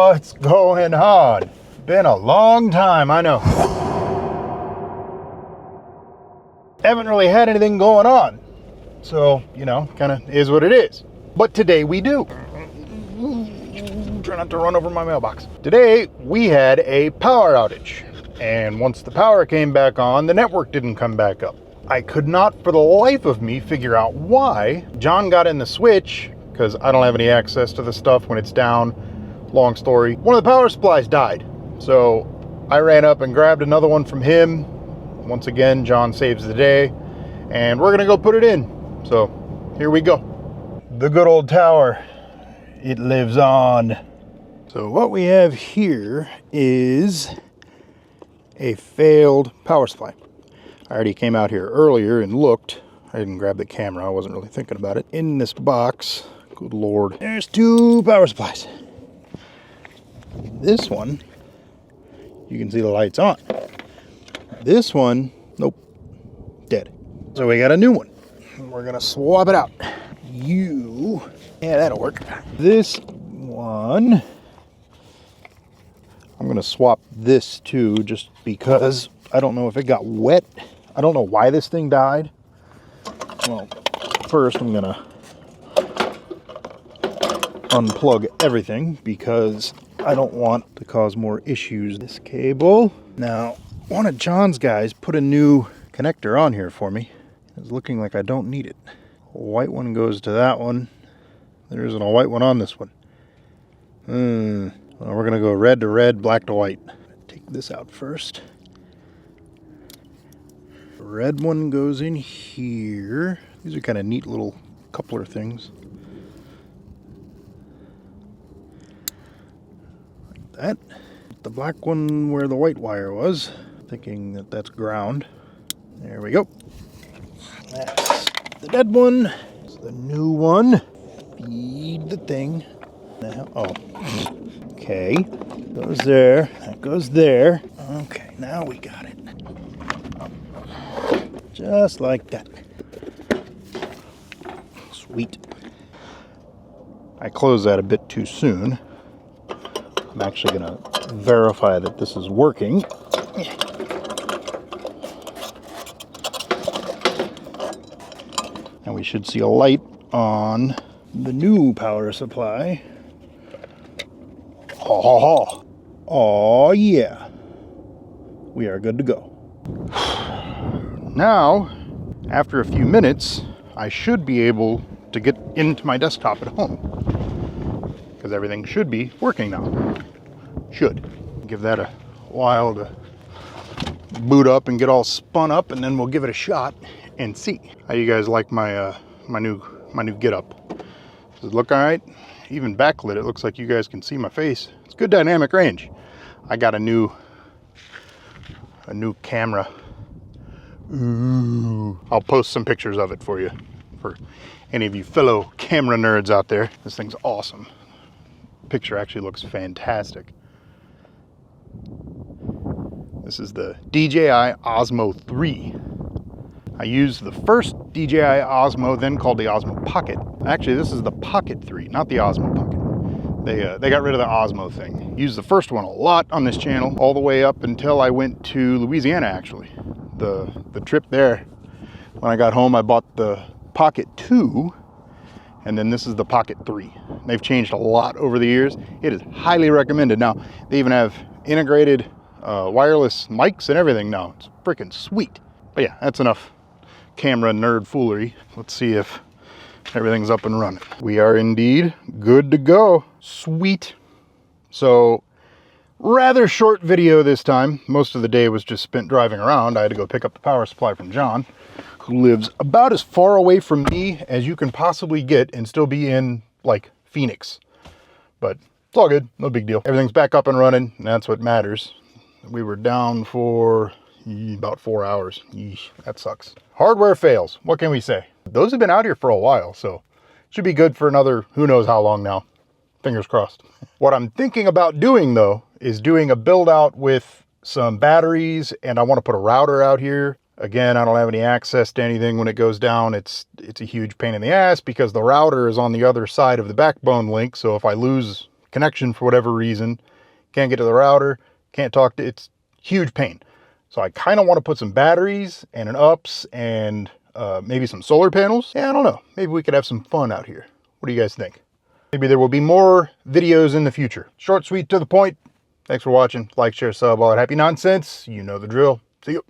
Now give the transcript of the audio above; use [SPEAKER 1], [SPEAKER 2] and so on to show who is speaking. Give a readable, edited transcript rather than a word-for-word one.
[SPEAKER 1] What's going on? Been a long time, I know. Haven't really had anything going on. So, you know, kind of is what it is. But today we do. Try not to run over my mailbox. Today we had a power outage. And once the power came back on, the network didn't come back up. I could not for the life of me figure out why. John got in the switch, because I don't have any access to the stuff when it's down. Long story. One of the power supplies died. So I ran up and grabbed another one from him. Once again, John saves the day. And we're gonna go put it in. So here we go. The good old tower. It lives on. So what we have here is a failed power supply. I already came out here earlier and looked. I didn't grab the camera. I wasn't really thinking about it. In this box, good Lord, there's two power supplies. This one, you can see the lights on. This one, nope, dead. So we got a new one. We're gonna swap it out. Yeah, that'll work. This one, I'm gonna swap this too, just because I don't know if it got wet. I don't know why this thing died. Well, first I'm gonna unplug everything because I don't want to cause more issues. This cable. Now, one of John's guys put a new connector on here for me. It's looking like I don't need it. A white one goes to that one. There isn't a white one on this one. Well, we're gonna go red to red, black to white. Take this out first. The red one goes in here. These are kind of neat little coupler things. That. The black one where the white wire was, thinking that that's ground. There we go. That's the dead one. It's the new one. Feed the thing. Now, oh, okay. Goes there. That goes there. Okay, now we got it. Just like that. Sweet. I closed that a bit too soon. I'm actually going to verify that this is working. And we should see a light on the new power supply. Oh yeah. We are good to go. Now, after a few minutes, I should be able to get into my desktop at home. Because everything should be working now. Should. Give that a while to boot up and get all spun up, and then we'll give it a shot and see. How you guys like my my new get-up? Does it look all right? Even backlit, it looks like you guys can see my face. It's good dynamic range. I got a new camera. Ooh. I'll post some pictures of it for you, for any of you fellow camera nerds out there. This thing's awesome. Picture actually looks fantastic. This is the DJI Osmo 3. I used the first DJI Osmo, then called the Osmo Pocket. Actually, this is the Pocket 3, not the Osmo Pocket. They got rid of the Osmo thing. Used the first one a lot on this channel, all the way up until I went to Louisiana, actually. The trip there, when I got home, I bought the Pocket 2, and then this is the Pocket 3. They've changed a lot over the years. It is highly recommended. Now, they even have integrated wireless mics and everything now. It's freaking sweet. But yeah, that's enough camera nerd foolery. Let's see if everything's up and running. We are indeed good to go. Sweet. So, rather short video this time. Most of the day was just spent driving around. I had to go pick up the power supply from John, who lives about as far away from me as you can possibly get and still be in, like, Phoenix. But it's all good. No big deal. Everything's back up and running, and that's what matters. We were down for about 4 hours. Yeesh, that sucks. Hardware fails. What can we say? Those have been out here for a while, so should be good for another who knows how long now. Fingers crossed. What I'm thinking about doing, though, is doing a build out with some batteries, and I want to put a router out here. Again, I don't have any access to anything when it goes down. It's a huge pain in the ass because the router is on the other side of the backbone link, so if I lose connection for whatever reason. Can't get to the router, can't talk to, it's huge pain. So I kind of want to put some batteries and an UPS and maybe some solar panels. Yeah, I don't know. Maybe we could have some fun out here. What do you guys think? Maybe there will be more videos in the future. Short, sweet, to the point. Thanks for watching. Like, share, sub, all that happy nonsense. You know the drill. See you.